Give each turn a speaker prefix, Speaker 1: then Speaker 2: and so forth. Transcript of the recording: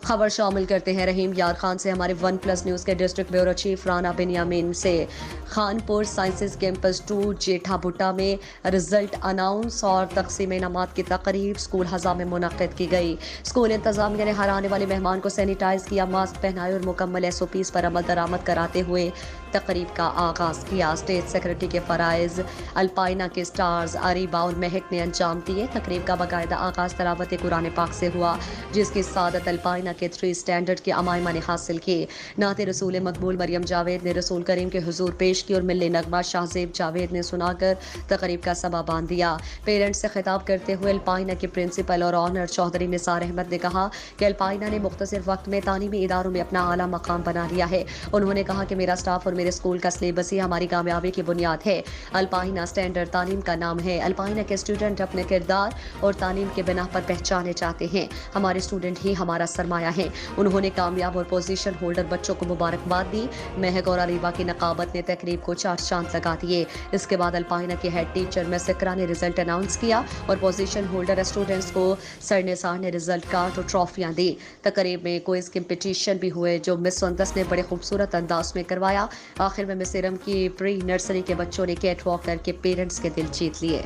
Speaker 1: خبر شامل کرتے ہیں رحیم یار خان سے۔ ہمارے ون پلس نیوز کے district bureau chief Rana Binyamin سے۔ خانپور سائنسز کیمپس 2 جیٹھا بھٹا میں رزلٹ اناؤنس اور تقسیم انعامات کی تقریب اسکول ہزا میں منعقد کی گئی۔ اسکول انتظامیہ نے ہر آنے والے مہمان کو سینیٹائز کیا، ماسک پہنائے اور مکمل SOPs پر عمل درآمد کراتے ہوئے تقریب کا آغاز کیا۔ اسٹیٹ سیکرٹری کے فرائض الپائنا کے سٹارز اریبا اور مہک نے انجام دیے۔ تقریب کا باقاعدہ آغاز تلاوت قرآن پاک سے ہوا، جس کی سعادت الپائنا کے 3 اسٹینڈرڈ کے امائمہ نے حاصل کی۔ نعت رسول مقبول مریم جاوید نے رسول کریم کے حضور پیش کی اور ملی نغمہ شاہ زیب جاوید نے سنا کر تقریب کا سبا باندھ دیا۔ پیرنٹس سے خطاب کرتے ہوئے الپائنا کے پرنسپل اور آنر چودھری نثار احمد نے کہا کہ الپائنا نے مختصر وقت میں تعلیمی اداروں میں اپنا اعلیٰ مقام بنا لیا ہے۔ انہوں نے کہا کہ میرا اسٹاف اور میرے اسکول کا سلیبس ہی ہماری کامیابی کی بنیاد ہے۔ الپائنا اسٹینڈرڈ تعلیم کا نام ہے۔ الپائنا کے اسٹوڈنٹ اپنے کردار اور تعلیم کے بنا پر پہچانے جاتے ہیں۔ ہمارے اسٹوڈنٹ ہی ہمارا سرمایہ ہیں۔ انہوں نے کامیاب اور پوزیشن ہولڈر بچوں کو مبارکباد دی۔ مہک اور اریبا کی نقابت نے تقریب کو 4 چاند لگا دیے۔ اس کے بعد الپائنا کے ہیڈ ٹیچر میں سکرا نے رزلٹ اناؤنس کیا اور پوزیشن ہولڈر اسٹوڈنٹس کو سر نثار نے رزلٹ کارڈ اور ٹرافیاں دی۔ تقریب میں کوئز کمپٹیشن بھی ہوئے جو مس سندس نے بڑے خوبصورت انداز میں کروایا۔ آخر میں مس ارم کی پری نرسری کے بچوں نے کیٹ واک کر کے پیرنٹس کے دل جیت لیے۔